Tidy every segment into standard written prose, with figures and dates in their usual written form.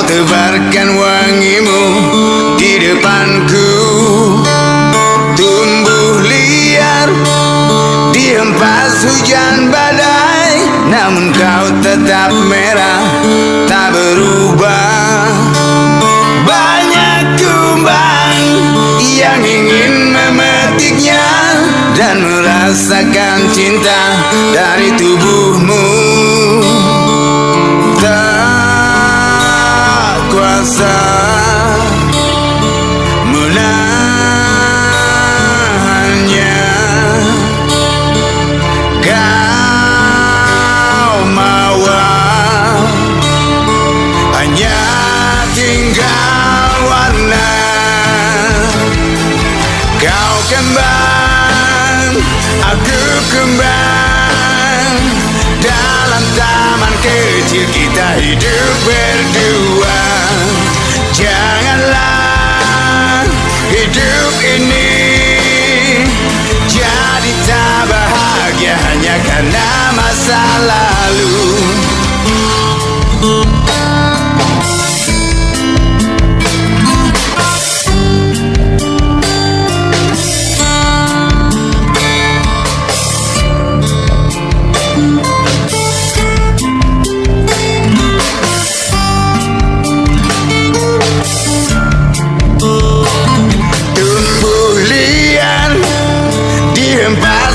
Tebarkan wangimu di depanku, tumbuh liar di hempas hujan badai, namun kau tetap merah, tak berubah. Banyak kumbang yang ingin memetiknya dan merasakan cinta dari tubuhmu. Kuasa menahannya, kau mawar hanya tinggal warna. Kau kembang, aku kembang, dalam taman kecil kita hidup berdua. Janganlah hidup ini jadi tak bahagia hanya karena masa lalu.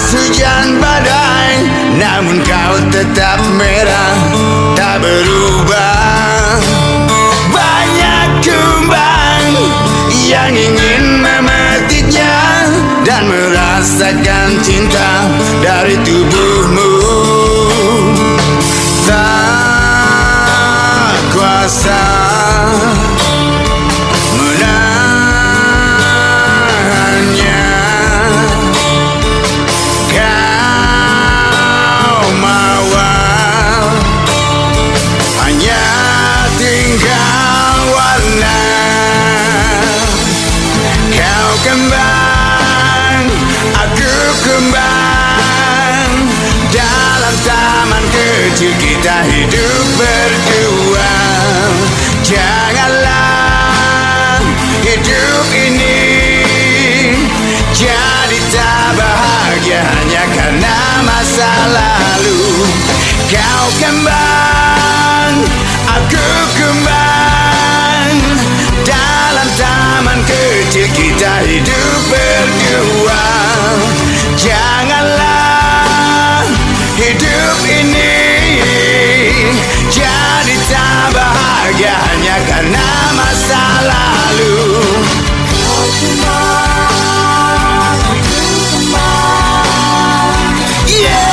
Hujan badai, namun kau tetap merah, tak berubah. Banyak kumbang yang ingin memetiknya dan merasakan cinta dari tubuhmu. Tak kuasa kembang, aku kembang, dalam taman kecil kita hidup berdua. Janganlah hidup ini jadi tak bahagia hanya karena masa lalu. Kau kembang, aku kembang, dalam taman kecil kita hidup berdua. Janganlah hidup ini jadi tak bahagia hanya karena masa lalu. Kau kembang, aku kembang, yeah.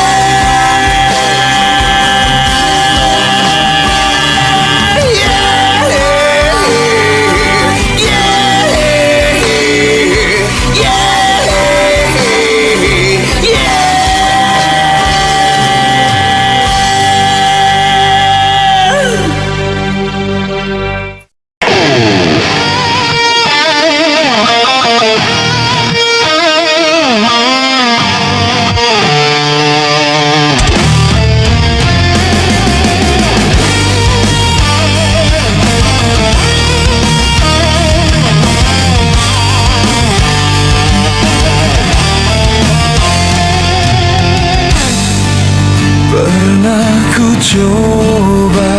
Coba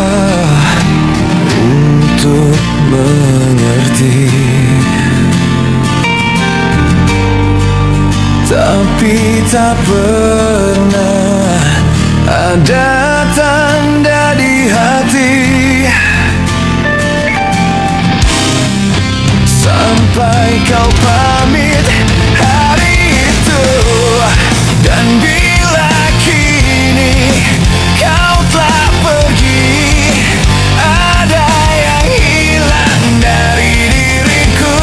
untuk mengerti, tapi tak pernah ada tanda di hati. Sampai kau pamit hari itu, dan bila kini kau telah pergi, ada yang hilang dari diriku.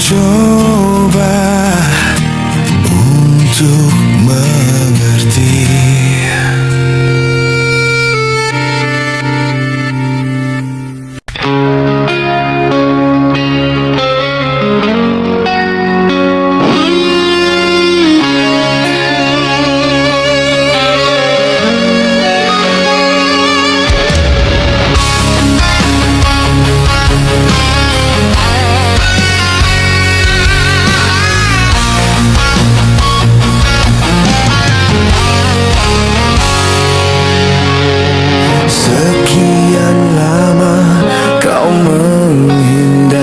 coba untuk mengerti. Sekian lama kau menghindar,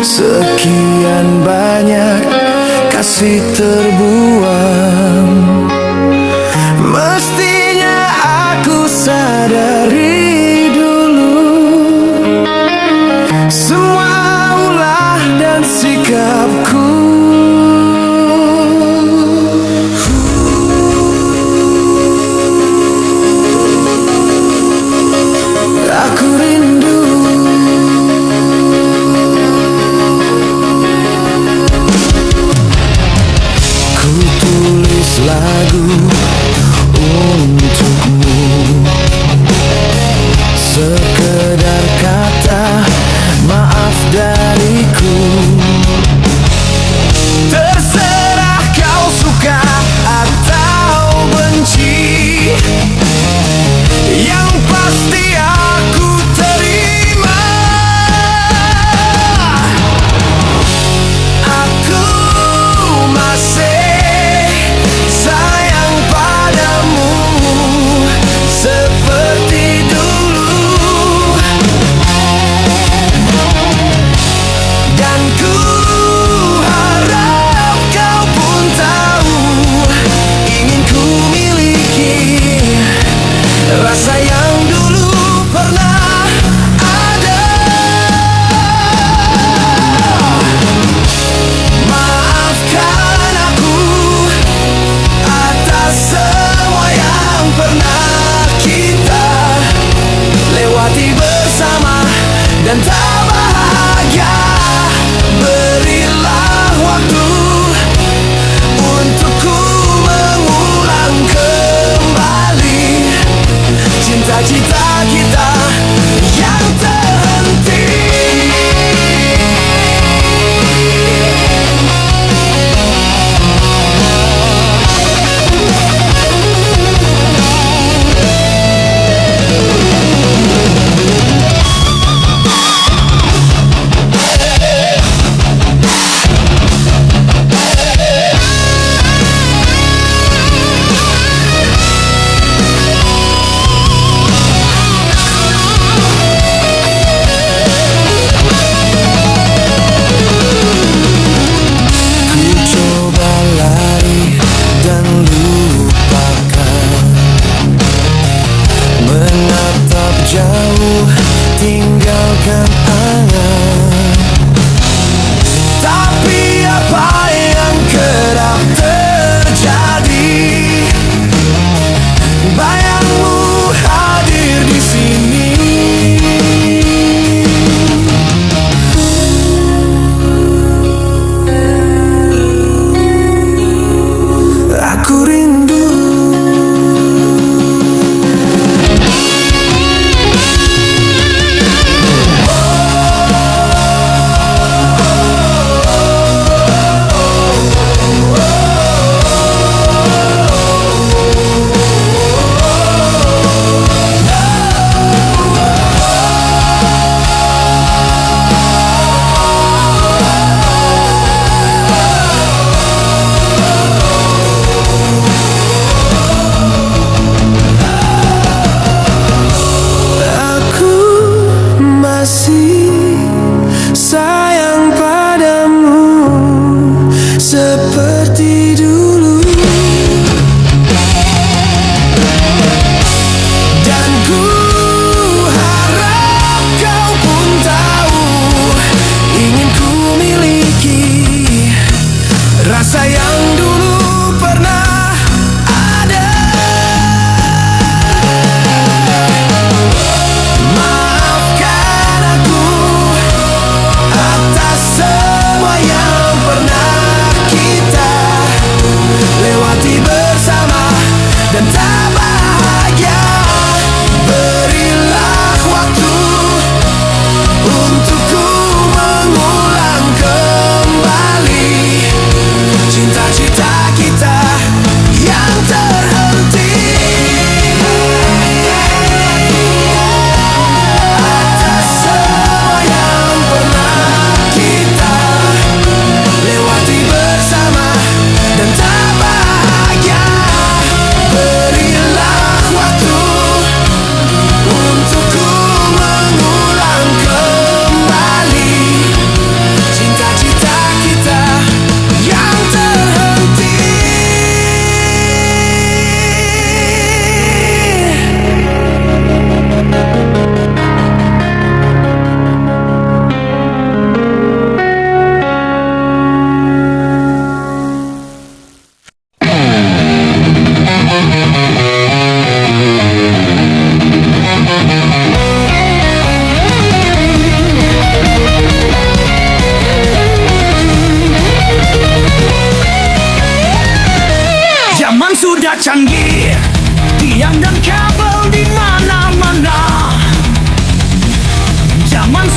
sekian banyak kasih terbuang. Mestinya aku sadari dulu semua ulah dan sikapku. Aku rindu ku tulis lagu untukmu, sekedar kata maaf dariku. Terserah kau suka atau benci, yang pasti aku terima. Aku masih sayang padamu seperti dulu, dan ku harap kau pun tahu ingin ku miliki rasa yang dulu pernah ada. Maafkan aku atas semua yang pernah kita lewati bersama dan tak bahagia. Berilah waktu untuk ku mengulang kembali cinta-cinta kita yang terhenti. Menatap jauh, tinggalkan angan. Tapi apa yang kerap terjadi, bayangmu hadir di sini. Aku rindu oh,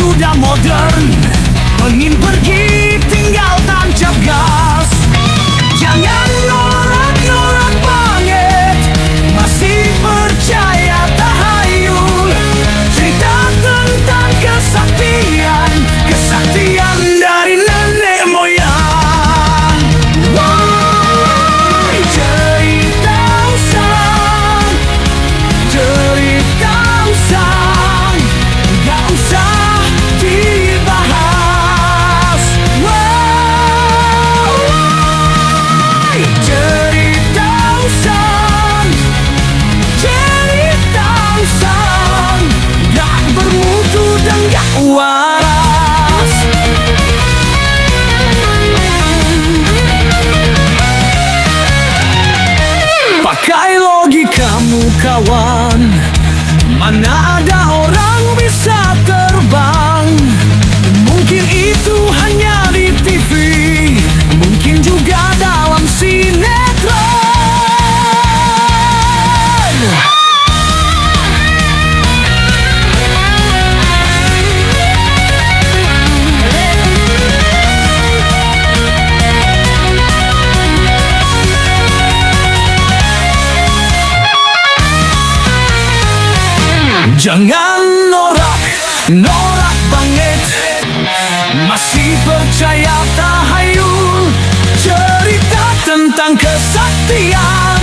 sudah modern, ingin pergi tinggal tancap gas. Jangan norak-norak banget, masih percaya tahayul. Cerita tentang kesaktian, kesaktian dari nenek moyang. Woi, cerita usang, cerita usang, gak usah dibahas. Woi, cerita usang, cerita usang, gak bermutu dan gak waras. Pakai logikamu kawan, mana ada orang bisa terbang? Mungkin itu hanya di TV, mungkin juga dalam sinetron. Jangan norak, norak banget, masih percaya tahayul. Cerita tentang kesaktian,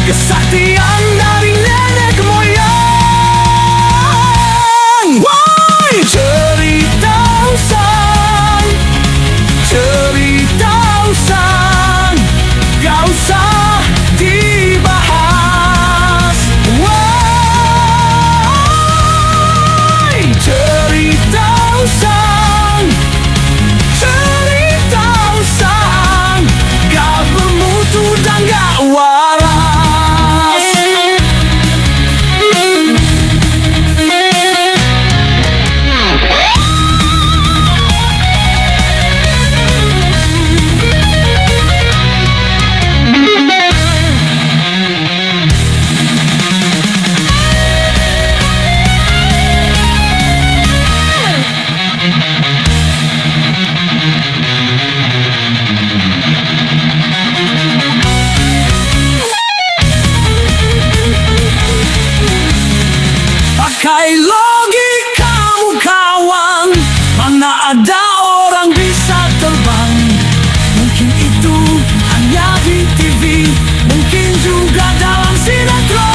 kesaktian dari nenek moyang. Woi, cerita usang, cerita usang, gak usah dibahas. Woi, cerita usang, cerita usang, gak bermutu dan gak waras. Pakai logikamu kawan, mana ada orang bisa terbang? Mungkin itu hanya di TV, mungkin juga dalam sinetron.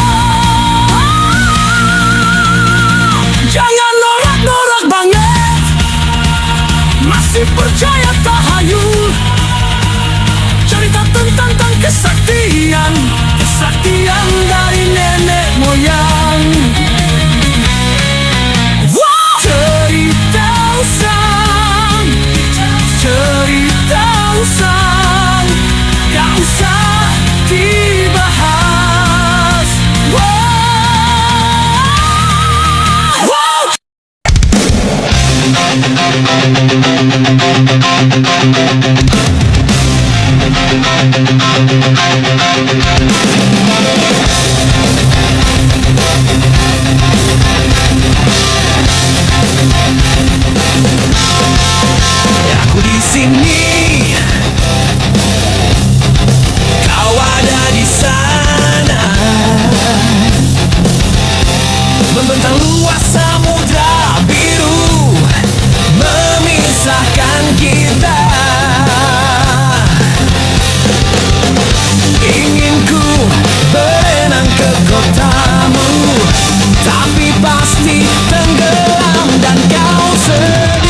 Jangan norak-norak banget, masih percaya tahayul. Cerita tentang kesaktian, kesaktian dari nenek moyang. Cerita usang, cerita usang, gak usah dibahas. Wow. Aku di sini, kau ada di sana, membentang luas samudra biru, memisahkan kita. Ingin ku berenang ke kotamu, tapi pasti tenggelam dan kau sedih.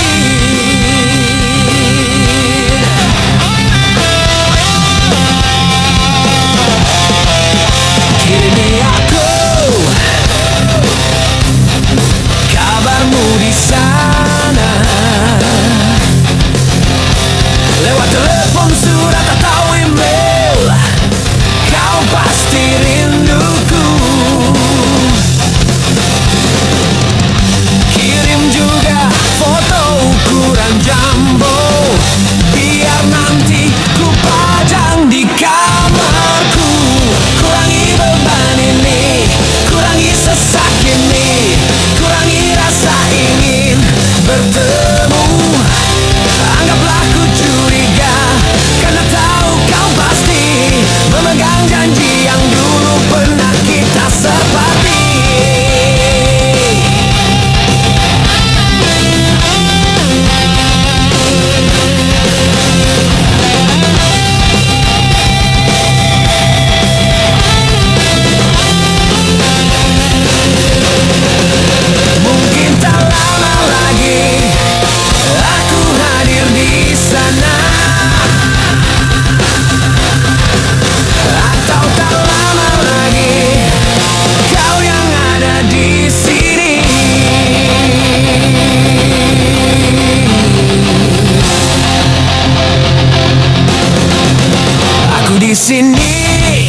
sini,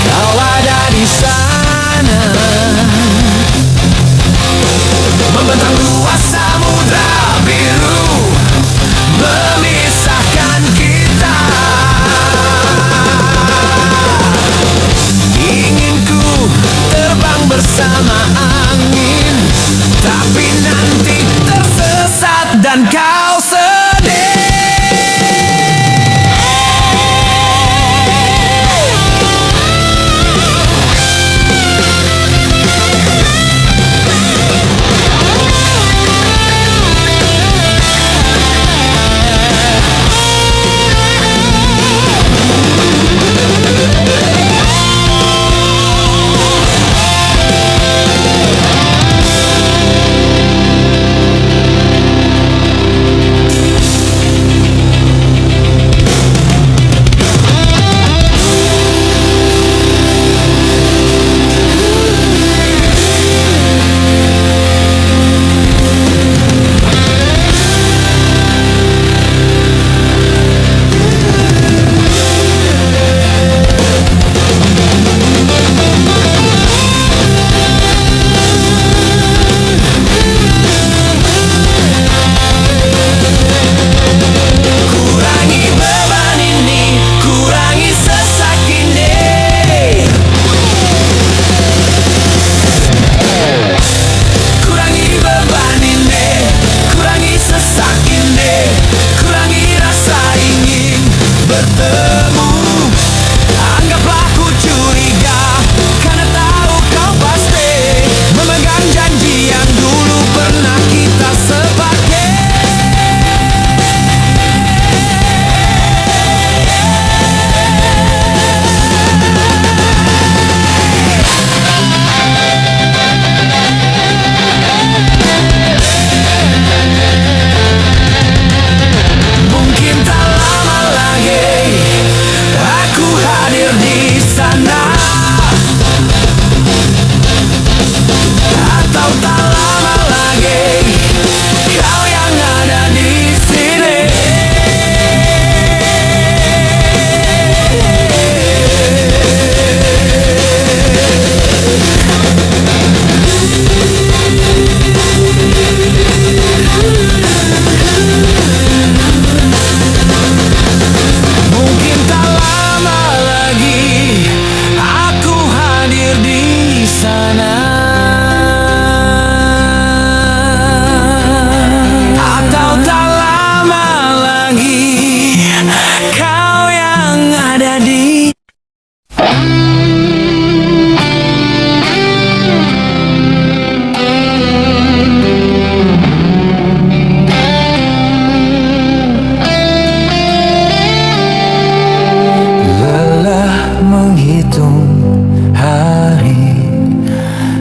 kau ada di sana, membentang luas samudra biru, memisahkan kita. Ingin ku terbang bersama angin, tapi nanti tersesat dan kau sedih.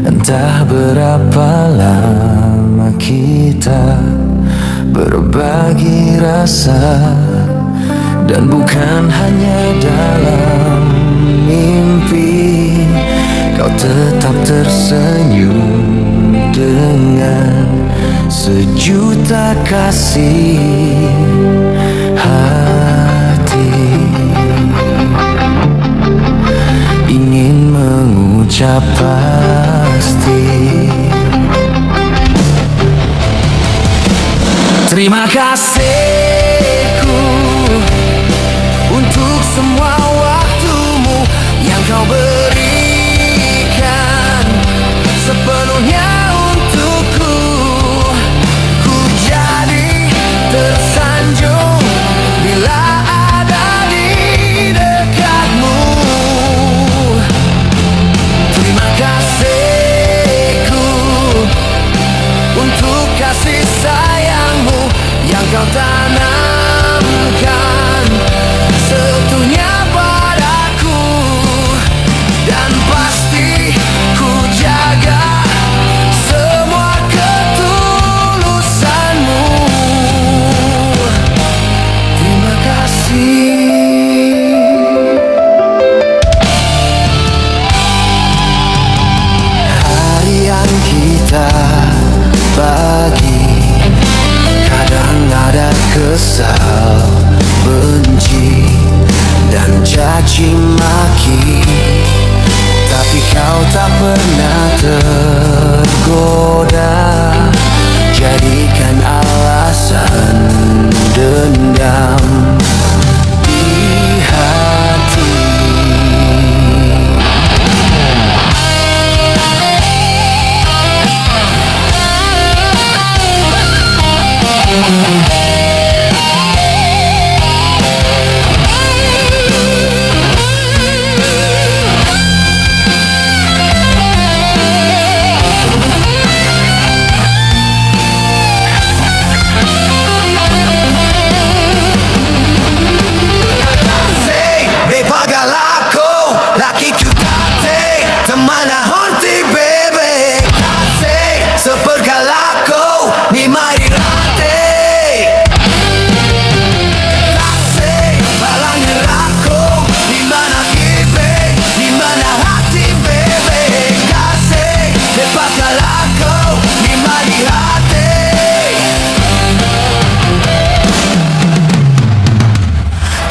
Entah berapa lama kita berbagi rasa, dan bukan hanya dalam mimpi, kau tetap tersenyum dengan sejuta kasih hati. Ingin mengucap pasti terima kasihku untuk semua waktumu yang kau berikan sepenuhnya untukku. Ku jadi tersanjung bila ada di dekatmu. Terima kasihku untuk kasih sayangmu yang kau tanamkan seutuhnya padaku, dan pasti ku jaga semua ketulusanmu. Terima kasih. Harian kita bagi kadang ada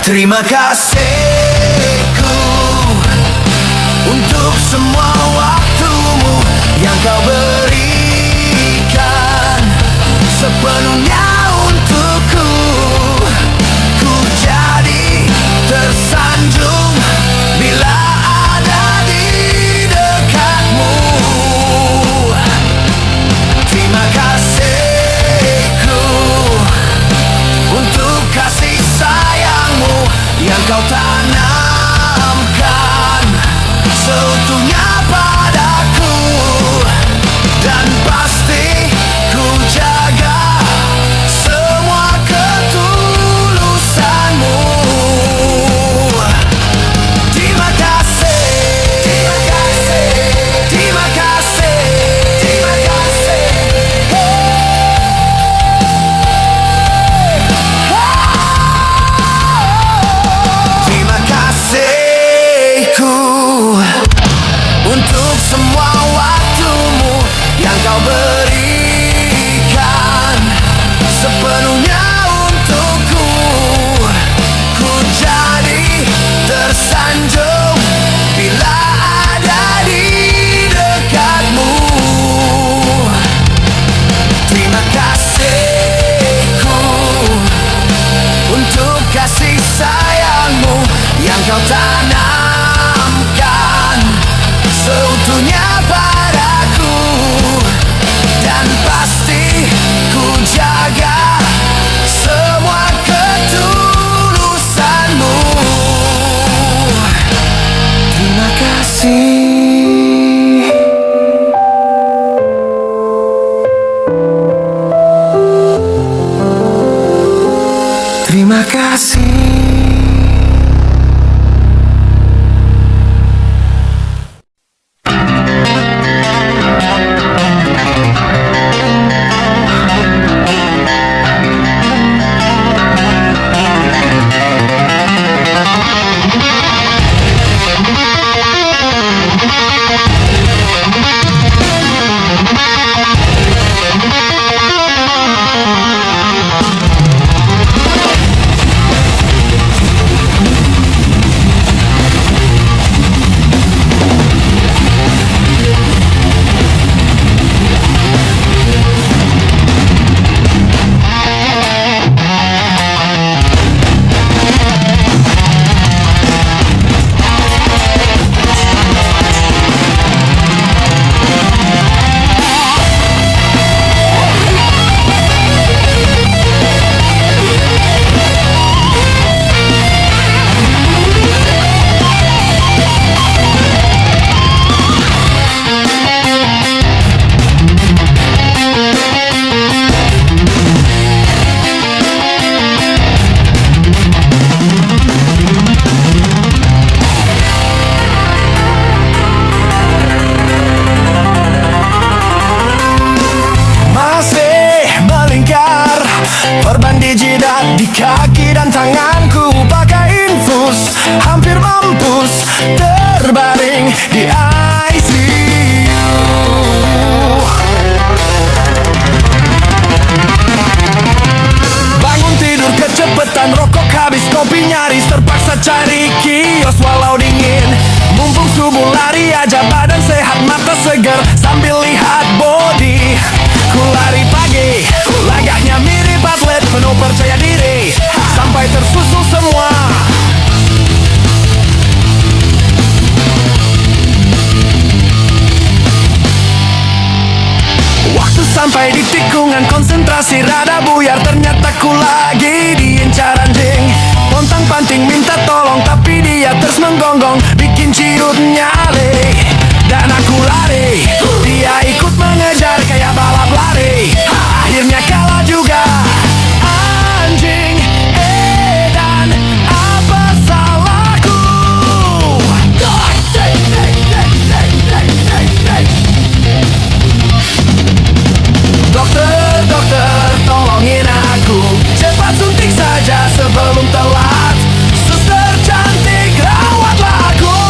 Terima kasihku untuk semua waktumu yang kau berikan sepenuhnya untukku. Ku jadi tersanjung bila ada di dekatmu. Terima kasihku untuk kasih sayangmu yang kau tanamkan seutuhnya padaku. Dan pasti ku jaga semua ketulusanmu. Terima kasih, terima kasih, terima kasih, terima kasih. Terima kasihku untuk semua waktumu yang kau berikan sepenuhnya untukku. Ku jadi tersanjung bila ada di dekatmu. Terima kasihku untuk kasih sayangmu yang kau tanamkan seutuhnya padaku. Dan pasti ku jaga semua ketulusanmu. Terima kasih. Terima kasih. Perban di jidat, di kaki dan tanganku pakai infus, hampir mampus terbaring di ICU. Bangun tidur kecepetan, rokok habis, kopi nyaris, terpaksa cari kios walau dingin. Mumpung subuh lari aja, badan sehat, mata segar sambil lihat body. Ku lari pagi, lagaknya mirip atlet, penuh percaya diri, sampai tersusul semua. Waktu sampai di tikungan, konsentrasi rada buyar, ternyata ku lagi diincar anjing. Pontang panting minta tolong, tapi dia terus menggonggong, bikin ciut nyale. Dan aku lari, dia ikut mengejar kayak balap lari. Akhirnya kalah juga. Anjing, dan apa salahku? Dokter, dokter, tolongin aku. Cepat suntik saja sebelum telat. Suster cantik, rawatlah aku.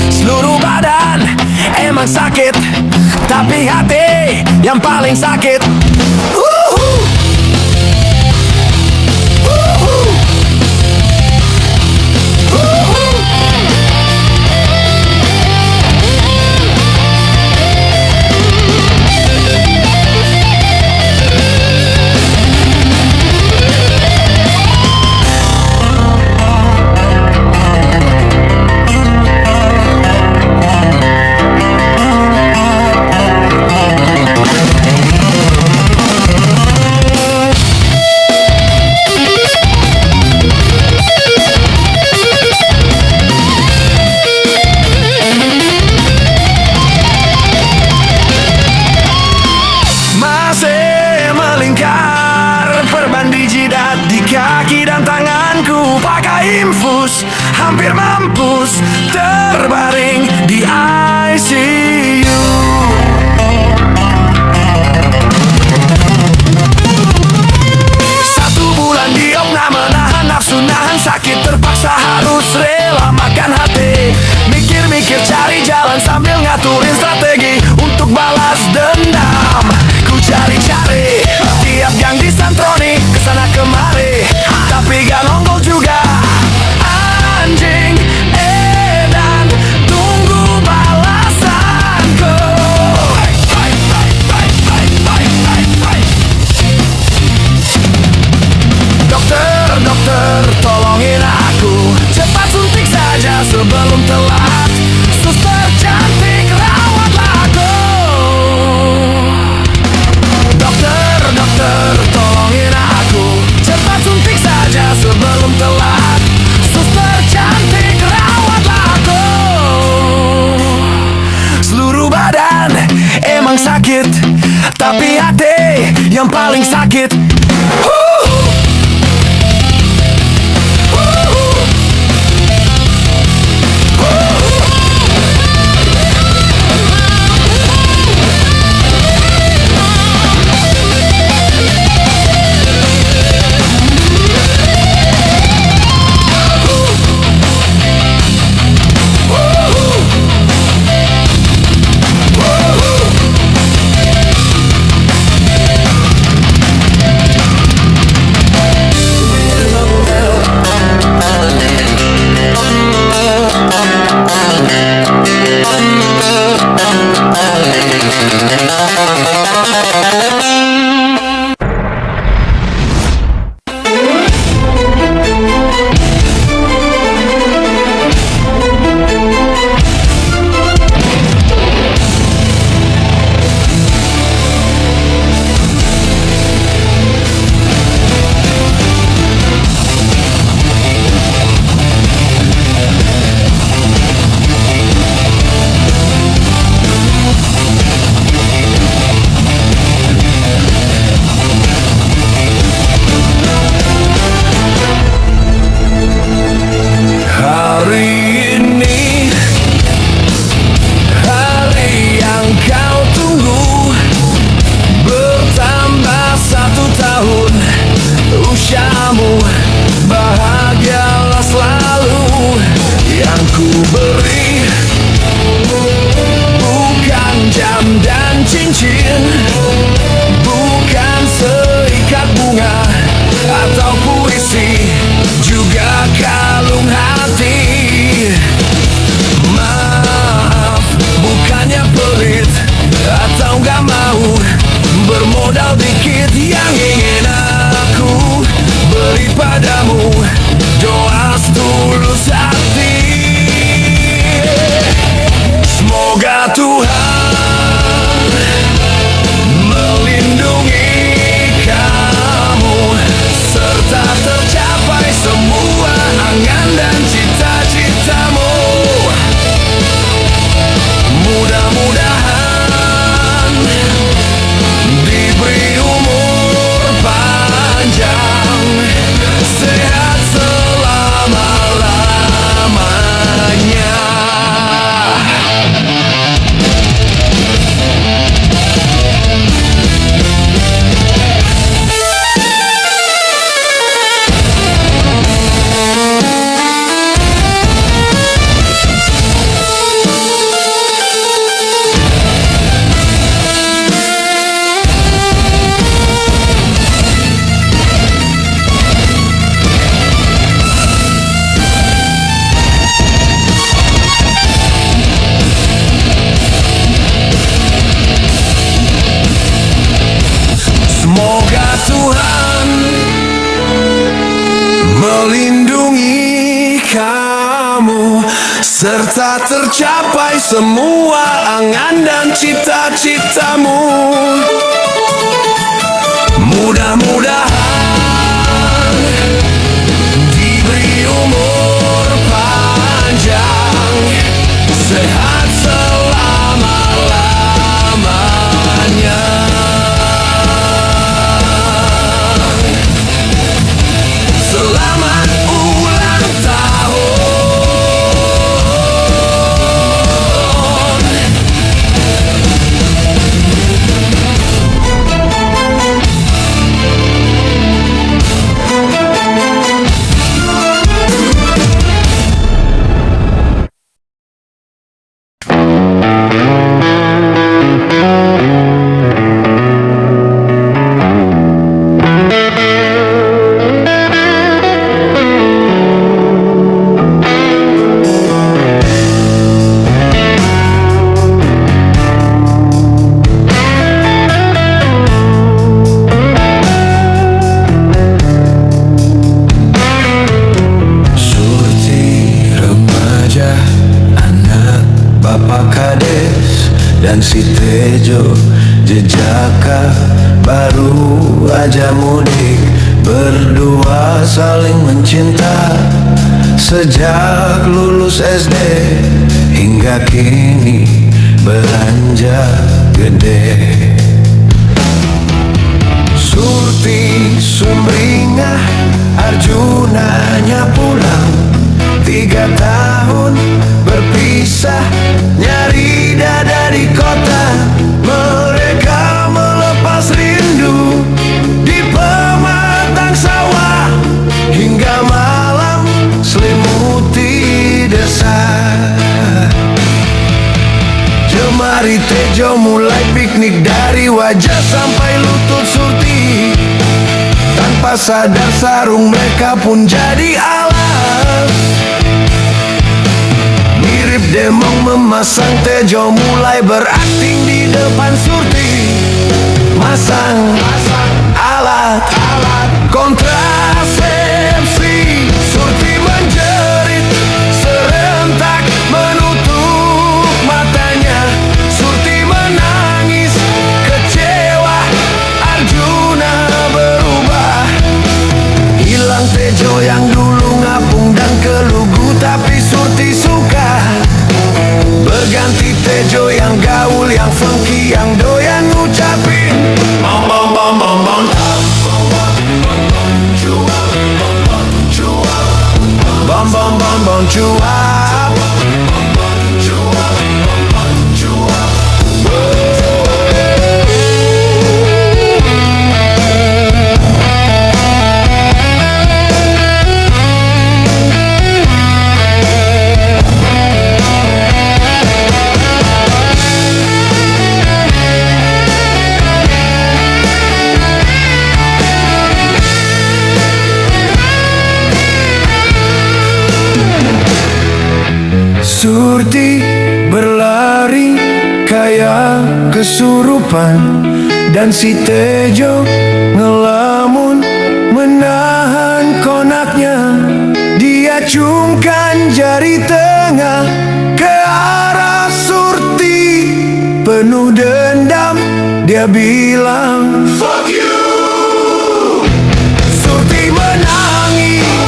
Seluruh badan emang sakit, tapi hati yang paling sakit. hampir mampus, terbaring di ICU. Satu bulan diopna menahan nafsu, nahan sakit, terpaksa harus rela makan hati. Mikir-mikir cari jalan sambil ngaturin strategi untuk balas dendam. Ku cari-cari tiap gang disantroni, kesana kemari, tapi gak nongol juga. Anjing edan, tunggu balasanku. Dokter, dokter, tolongin aku, cepat suntik saja sebelum telat. Suster cantik, rawatlah aku. Dokter, dokter, tolongin aku, cepat suntik saja sebelum telat. Suster cantik, rawatlah aku. Seluruh badan emang sakit, tapi hati yang paling sakit. Bahagialah selalu yang ku beri, bukan jam dan cincin, bukan seikat bunga atau puisi, juga kalung hati. Maaf, bukannya pelit atau gak mau, bermodal dikit yang ingin aku beri padamu, doa setulus hati. Semoga Tuhan melindungi kamu, serta tercapai semua angan dan cita-citamu. Mudah-mudahan diberi umur panjang, sehat selama-lamanya. Semoga Tuhan melindungi kamu, serta tercapai semua angan dan cita-citamu. Mudah-mudahan diberi umur panjang, sehat selama-lamanya. Selamat ulang tahun. Tejo Jejaka baru aja mudik, berdua saling mencinta sejak lulus SD hingga kini beranjak gede. Surti Sumringah Arjunanya pulang, 3 tahun berpisah, nyari dada di kota. Mereka melepas rindu di pematang sawah hingga malam selimuti desa. Jemari Tejo mulai piknik dari wajah sampai lutut Surti. Tanpa sadar sarung mereka pun jadi alas. Mirip demong memasang, Tejo mulai berakting di depan Surti. Masang alat kontrasepsi. Surti menjerit serentak menutup matanya. Surti menangis kecewa, Arjuna berubah. Hilang Tejo yang dulu ngapung dan kelugu, tapi Surti suka. Berganti Tejo yang gaul, yang funky, yang doyan ngucapin bom bom bom bom bom bom bom bom bom cuap. Surti berlari kayak kesurupan, dan si Tejo ngelamun menahan konaknya. Dia acungkan jari tengah ke arah Surti, penuh dendam dia bilang fuck you. Surti menangis,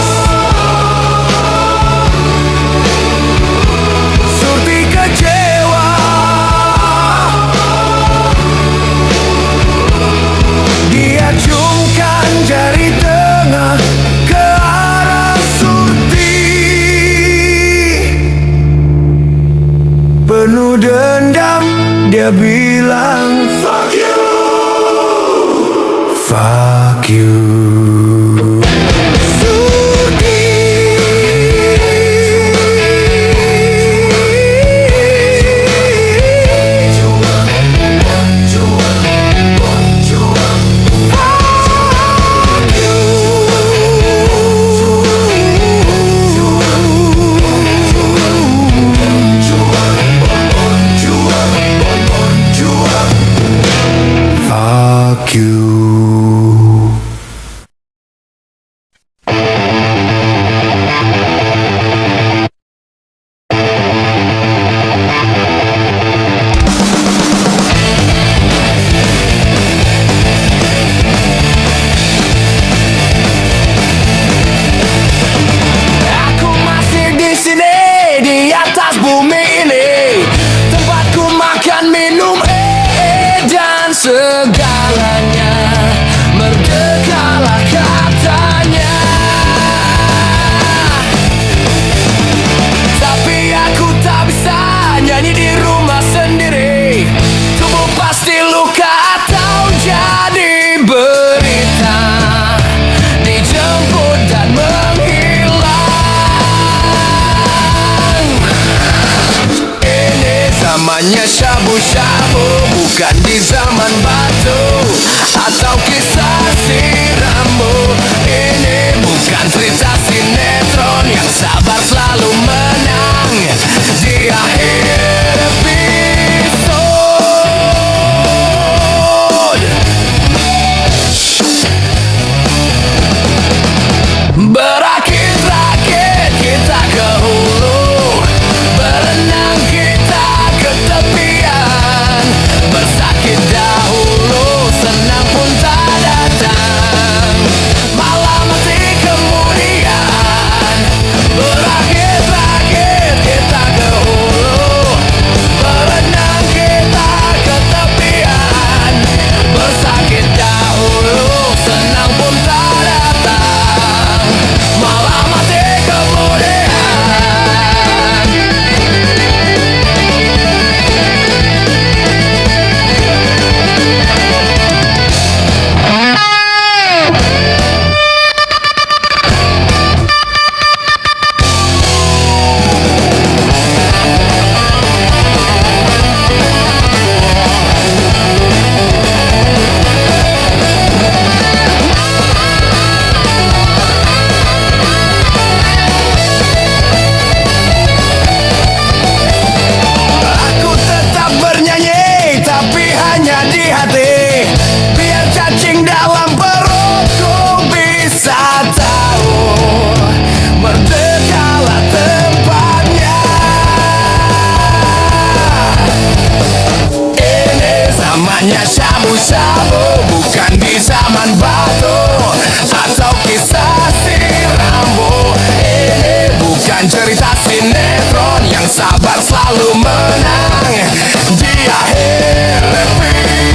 acungkan jari tengah ke arah Surti, penuh dendam dia bilang fuck you, fuck you. Fuck you. Aku masih di sini, di atas bumi ini, tempatku makan minum dan segalanya. Merdekalah katanya, tapi aku tak bisa nyanyi di rumah sendiri. Tubuh pasti luka atau jadi berita, dijemput dan menghilang. Ini zamannya syabu-syabu, bukan di zaman batu atau kisah si Rambo. Ini bukan cerita sinetron yang sabar selalu menang di akhir episode. Berakit-rakit kita ke hulu, berenang kita ke tepian, hanya di hati. Biar cacing dalam perutku bisa tahu merdekalah tempatnya. Ini zamannya syabu-syabu, bukan di zaman batu atau kisah si Rambo. Ini bukan cerita sinetron yang sabar selalu menang di akhir film.